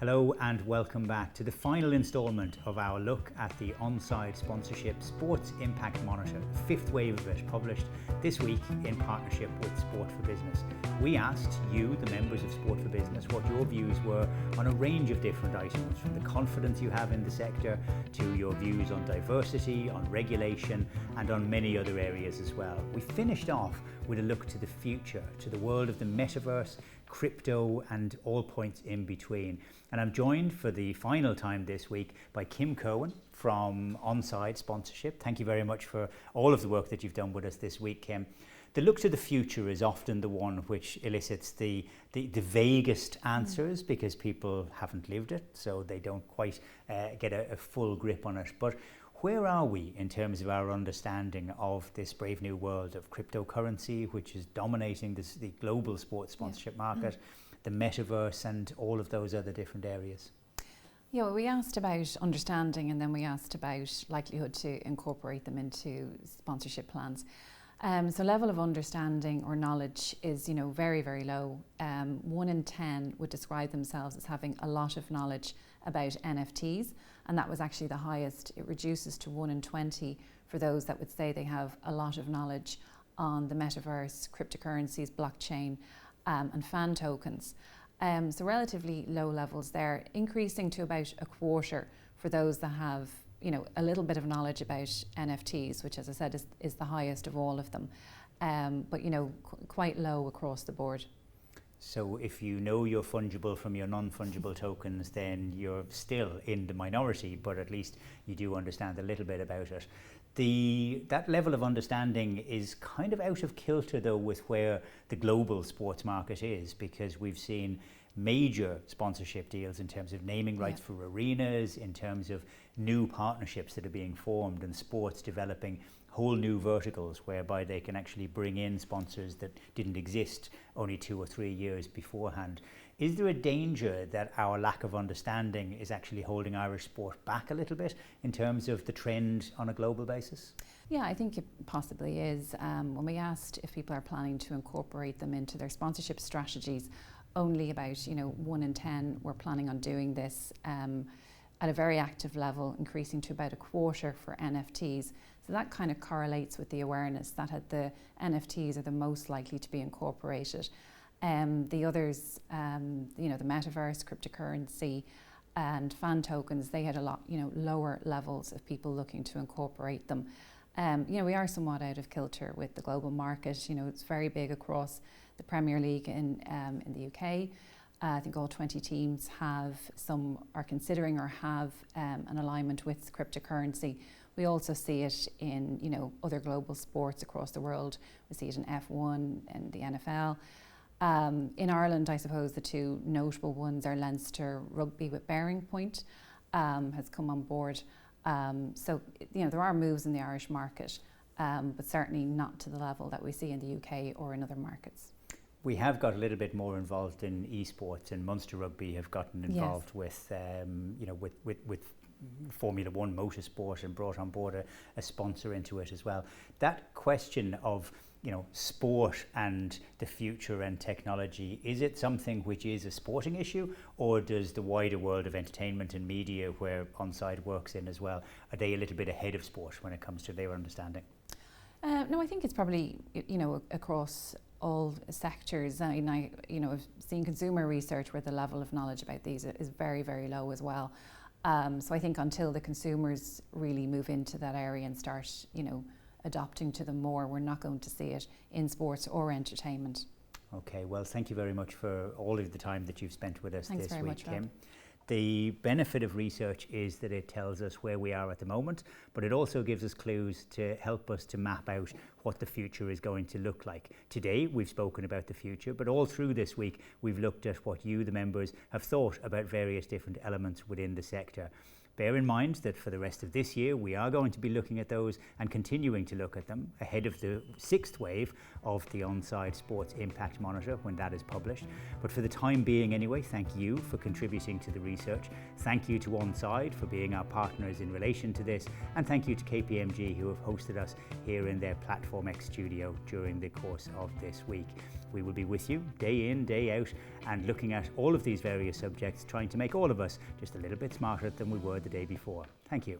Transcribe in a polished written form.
Hello and welcome back to the final instalment of our look at the Onside sponsorship Sports Impact Monitor, the fifth wave of it, published this week in partnership with Sport for Business. We asked you, the members of Sport for Business, what your views were on a range of different items, from the confidence you have in the sector to your views on diversity, on regulation and on many other areas as well. We finished off with a look to the future, to the world of the metaverse, crypto and all points in between. And I'm joined for the final time this week by Kim Kirwan from Onside Sponsorship. Thank you very much for all of the work that you've done with us this week, Kim. The look to the future is often the one which elicits the vaguest answers because people haven't lived it, so they don't quite get a full grip on it. But where are we in terms of our understanding of this brave new world of cryptocurrency, which is dominating the global sports sponsorship market, the metaverse and all of those other different areas? Yeah, well, we asked about understanding and then we asked about likelihood to incorporate them into sponsorship plans. So level of understanding or knowledge is, very, very low. 1 in 10 would describe themselves as having a lot of knowledge about NFTs, and that was actually the highest. It reduces to 1 in 20 for those that would say they have a lot of knowledge on the metaverse, cryptocurrencies, blockchain, and fan tokens. So relatively low levels there, increasing to about a quarter for those that have a little bit of knowledge about NFTs, which, as I said, is the highest of all of them, but quite low across the board. So if you know you're fungible from your non-fungible tokens, then you're still in the minority, but at least you do understand a little bit about it. That level of understanding is kind of out of kilter, though, with where the global sports market is, because we've seen major sponsorship deals in terms of naming rights for arenas, in terms of new partnerships that are being formed, and sports developing whole new verticals whereby they can actually bring in sponsors that didn't exist only 2 or 3 years beforehand. Is there a danger that our lack of understanding is actually holding Irish sport back a little bit in terms of the trend on a global basis? Yeah, I think it possibly is. When we asked if people are planning to incorporate them into their sponsorship strategies, only about 1 in 10 were planning on doing this at a very active level, increasing to about a quarter for NFTs. So that kind of correlates with the awareness that the NFTs are the most likely to be incorporated. The others, the metaverse, cryptocurrency and fan tokens, they had a lot, lower levels of people looking to incorporate them. We are somewhat out of kilter with the global market. It's very big across the Premier League in the UK. I think all 20 teams are considering or have an alignment with cryptocurrency. We also see it in other global sports across the world. We see it in F1 and the NFL. In Ireland, I suppose the two notable ones are Leinster Rugby with Bearing Point has come on board. So there are moves in the Irish market, but certainly not to the level that we see in the UK or in other markets. We have got a little bit more involved in esports, and Munster Rugby have gotten involved with Formula One motorsport and brought on board a sponsor into it as well. That question of sport and the future and technology, is it something which is a sporting issue, or does the wider world of entertainment and media, where Onside works in as well, are they a little bit ahead of sport when it comes to their understanding? No, I think it's probably across all sectors. I've seen consumer research where the level of knowledge about these is very, very low as well. So I think until the consumers really move into that area and start, adopting to them more, we're not going to see it in sports or entertainment. Okay, well, thank you very much for all of the time that you've spent with us Thanks this very week, much, Kim. Rob. The benefit of research is that it tells us where we are at the moment, but it also gives us clues to help us to map out what the future is going to look like. Today, we've spoken about the future, but all through this week, we've looked at what you, the members, have thought about various different elements within the sector. Bear in mind that for the rest of this year, we are going to be looking at those and continuing to look at them ahead of the 6th wave of the Onside Sports Impact Monitor when that is published. But for the time being anyway, thank you for contributing to the research. Thank you to Onside for being our partners in relation to this. And thank you to KPMG who have hosted us here in their Platform X studio during the course of this week. We will be with you day in, day out, and looking at all of these various subjects, trying to make all of us just a little bit smarter than we were the day before. Thank you.